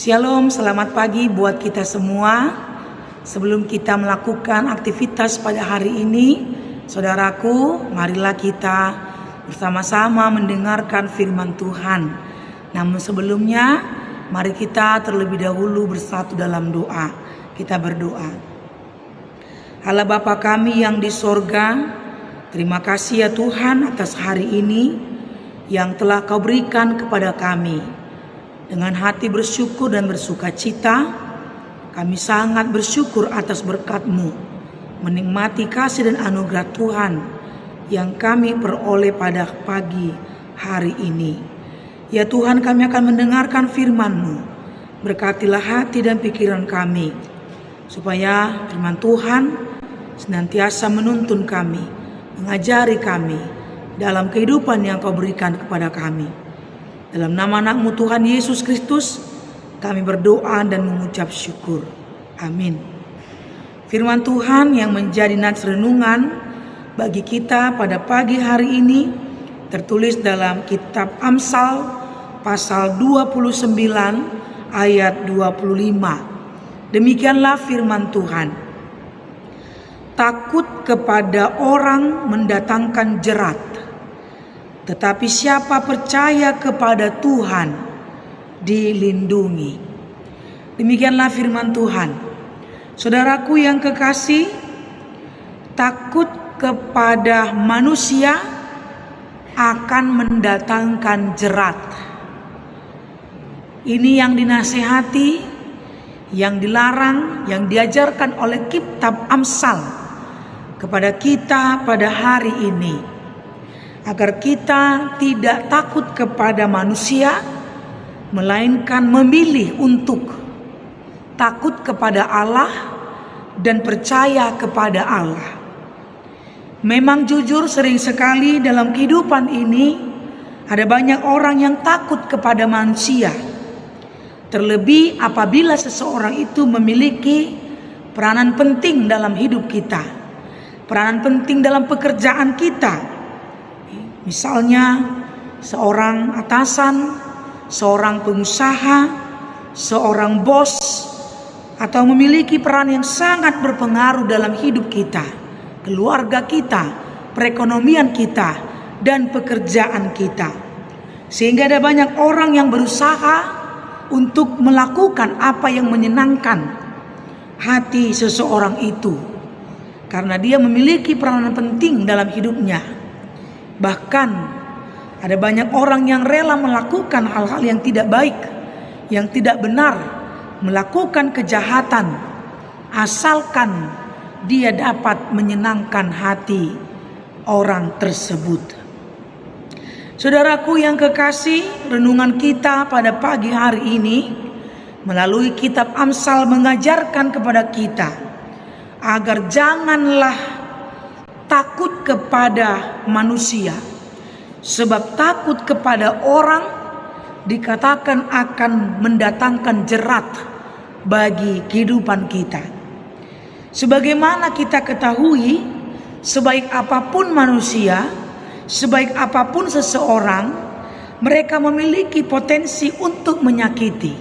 Shalom, selamat pagi buat kita semua. Sebelum kita melakukan aktivitas pada hari ini, saudaraku, marilah kita bersama-sama mendengarkan firman Tuhan. Namun sebelumnya, mari kita terlebih dahulu bersatu dalam doa. Kita berdoa. Allah Bapa kami yang di sorga, terima kasih ya Tuhan atas hari ini yang telah Kau berikan kepada kami. Dengan hati bersyukur dan bersuka cita, kami sangat bersyukur atas berkat-Mu, menikmati kasih dan anugerah Tuhan yang kami peroleh pada pagi hari ini. Ya Tuhan, kami akan mendengarkan firman-Mu. Berkatilah hati dan pikiran kami, supaya firman Tuhan senantiasa menuntun kami, mengajari kami dalam kehidupan yang Kau berikan kepada kami. Dalam nama anak-Mu Tuhan Yesus Kristus, kami berdoa dan mengucap syukur. Amin. Firman Tuhan yang menjadi nats renungan bagi kita pada pagi hari ini tertulis dalam kitab Amsal pasal 29 ayat 25. Demikianlah firman Tuhan. Takut kepada orang mendatangkan jerat, tetapi siapa percaya kepada Tuhan dilindungi. Demikianlah firman Tuhan. Saudaraku yang kekasih, takut kepada manusia akan mendatangkan jerat. Ini yang dinasehati, yang dilarang, yang diajarkan oleh kitab Amsal kepada kita pada hari ini. Agar kita tidak takut kepada manusia, melainkan memilih untuk takut kepada Allah dan percaya kepada Allah. Memang jujur sering sekali dalam kehidupan ini ada banyak orang yang takut kepada manusia. Terlebih apabila seseorang itu memiliki peranan penting dalam hidup kita, peranan penting dalam pekerjaan kita. Misalnya seorang atasan, seorang pengusaha, seorang bos, atau memiliki peran yang sangat berpengaruh dalam hidup kita, keluarga kita, perekonomian kita, dan pekerjaan kita. Sehingga ada banyak orang yang berusaha untuk melakukan apa yang menyenangkan hati seseorang itu, karena dia memiliki peranan penting dalam hidupnya. Bahkan ada banyak orang yang rela melakukan hal-hal yang tidak baik, yang tidak benar, melakukan kejahatan, asalkan dia dapat menyenangkan hati orang tersebut. Saudaraku yang kekasih, renungan kita pada pagi hari ini melalui kitab Amsal mengajarkan kepada kita agar janganlah takut kepada manusia, sebab takut kepada orang dikatakan akan mendatangkan jerat bagi kehidupan kita. Sebagaimana kita ketahui, sebaik apapun manusia, sebaik apapun seseorang, mereka memiliki potensi untuk menyakiti.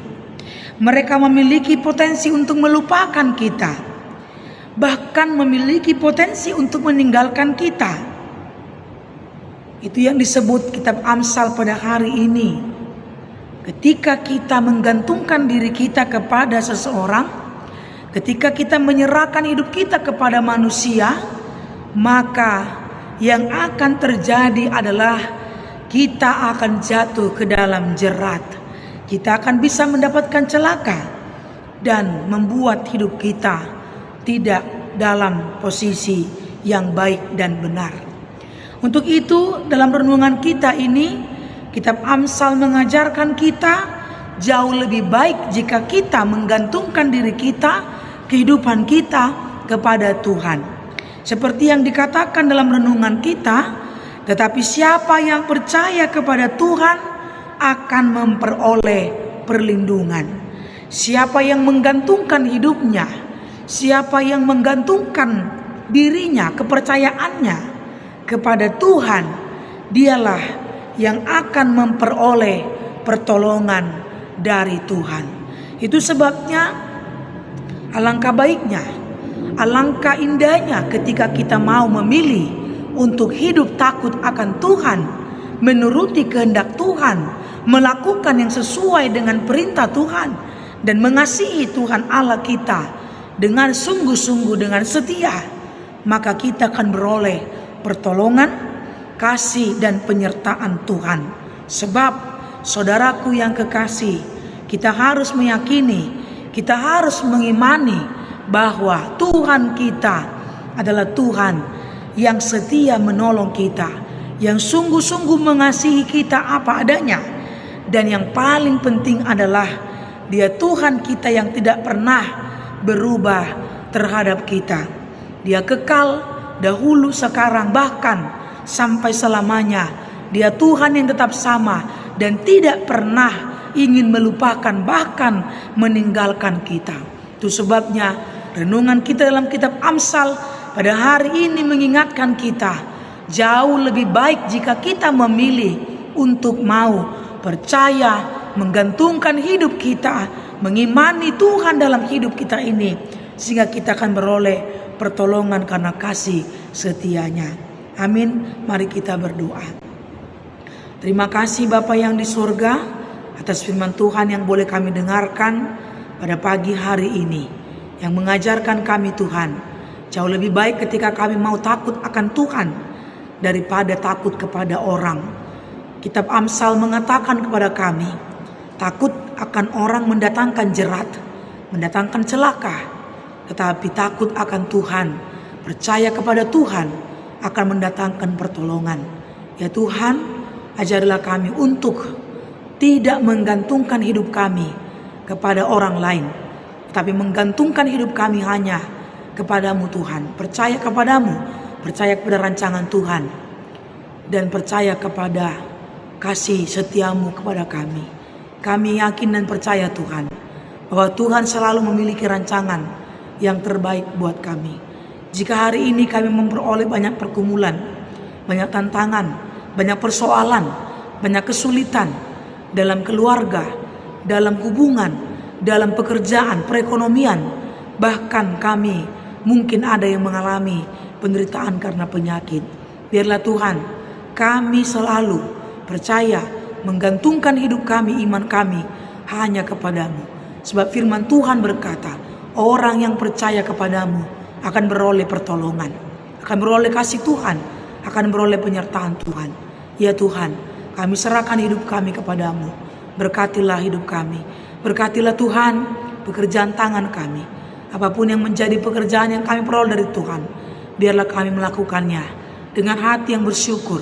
Mereka memiliki potensi untuk melupakan kita, bahkan memiliki potensi untuk meninggalkan kita. Itu yang disebut kitab Amsal pada hari ini. Ketika kita menggantungkan diri kita kepada seseorang, ketika kita menyerahkan hidup kita kepada manusia, maka yang akan terjadi adalah kita akan jatuh ke dalam jerat. Kita akan bisa mendapatkan celaka dan membuat hidup kita tidak dalam posisi yang baik dan benar. Untuk itu dalam renungan kita ini, kitab Amsal mengajarkan kita jauh lebih baik jika kita menggantungkan diri kita, kehidupan kita kepada Tuhan. Seperti yang dikatakan dalam renungan kita, tetapi siapa yang percaya kepada Tuhan akan memperoleh perlindungan. Siapa yang menggantungkan hidupnya, siapa yang menggantungkan dirinya, kepercayaannya kepada Tuhan, dialah yang akan memperoleh pertolongan dari Tuhan. Itu sebabnya alangkah baiknya, alangkah indahnya ketika kita mau memilih untuk hidup takut akan Tuhan, menuruti kehendak Tuhan, melakukan yang sesuai dengan perintah Tuhan, dan mengasihi Tuhan Allah kita dengan sungguh-sungguh, dengan setia. Maka kita akan beroleh pertolongan, kasih, dan penyertaan Tuhan. Sebab saudaraku yang kekasih, kita harus meyakini, kita harus mengimani bahwa Tuhan kita adalah Tuhan yang setia menolong kita, yang sungguh-sungguh mengasihi kita apa adanya. Dan yang paling penting adalah Dia Tuhan kita yang tidak pernah berubah terhadap kita. Dia kekal dahulu, sekarang, bahkan sampai selamanya. Dia Tuhan yang tetap sama dan tidak pernah ingin melupakan, bahkan meninggalkan kita. Itu sebabnya renungan kita dalam kitab Amsal pada hari ini mengingatkan kita, jauh lebih baik jika kita memilih untuk mau percaya, menggantungkan hidup kita, mengimani Tuhan dalam hidup kita ini, sehingga kita akan beroleh pertolongan karena kasih setianya. Amin. Mari kita berdoa. Terima kasih Bapa yang di surga atas firman Tuhan yang boleh kami dengarkan pada pagi hari ini, yang mengajarkan kami Tuhan, jauh lebih baik ketika kami mau takut akan Tuhan daripada takut kepada orang. Kitab Amsal mengatakan kepada kami, takut akan orang mendatangkan jerat, mendatangkan celaka, tetapi takut akan Tuhan, percaya kepada Tuhan akan mendatangkan pertolongan. Ya Tuhan, ajarilah kami untuk tidak menggantungkan hidup kami kepada orang lain, tetapi menggantungkan hidup kami hanya kepadamu Tuhan. Percaya kepadamu, percaya kepada rancangan Tuhan, dan percaya kepada kasih setiamu kepada kami. Kami yakin dan percaya Tuhan, bahwa Tuhan selalu memiliki rancangan yang terbaik buat kami. Jika hari ini kami memperoleh banyak pergumulan, banyak tantangan, banyak persoalan, banyak kesulitan dalam keluarga, dalam hubungan, dalam pekerjaan, perekonomian, bahkan kami mungkin ada yang mengalami penderitaan karena penyakit, biarlah Tuhan, kami selalu percaya, menggantungkan hidup kami, iman kami hanya kepadamu. Sebab firman Tuhan berkata, orang yang percaya kepadamu akan beroleh pertolongan, akan beroleh kasih Tuhan, akan beroleh penyertaan Tuhan. Ya Tuhan, kami serahkan hidup kami kepadamu. Berkatilah hidup kami, berkatilah Tuhan pekerjaan tangan kami. Apapun yang menjadi pekerjaan yang kami peroleh dari Tuhan, biarlah kami melakukannya dengan hati yang bersyukur,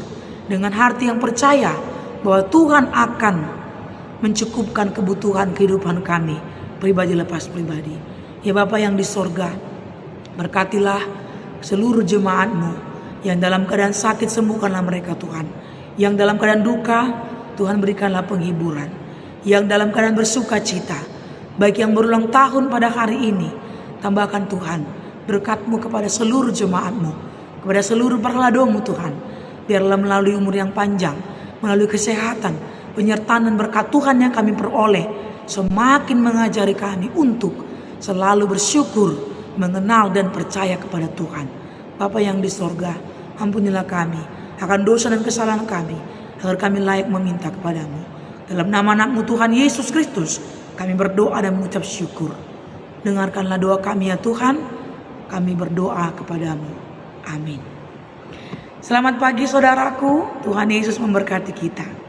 dengan hati yang percaya bahwa Tuhan akan mencukupkan kebutuhan kehidupan kami, pribadi lepas pribadi. Ya Bapa yang di sorga, berkatilah seluruh jemaat-Mu yang dalam keadaan sakit, sembuhkanlah mereka Tuhan. Yang dalam keadaan duka, Tuhan berikanlah penghiburan. Yang dalam keadaan bersuka cita, baik yang berulang tahun pada hari ini, tambahkan Tuhan berkat-Mu kepada seluruh jemaat-Mu, kepada seluruh perladomu Tuhan. Biarlah melalui umur yang panjang, melalui kesehatan, penyertaan dan berkat Tuhan yang kami peroleh, semakin mengajari kami untuk selalu bersyukur, mengenal dan percaya kepada Tuhan. Bapa yang di sorga, ampunilah kami akan dosa dan kesalahan kami, agar kami layak meminta kepadamu. Dalam nama anak-Mu Tuhan Yesus Kristus, kami berdoa dan mengucap syukur. Dengarkanlah doa kami ya Tuhan, kami berdoa kepadamu. Amin. Selamat pagi saudaraku, Tuhan Yesus memberkati kita.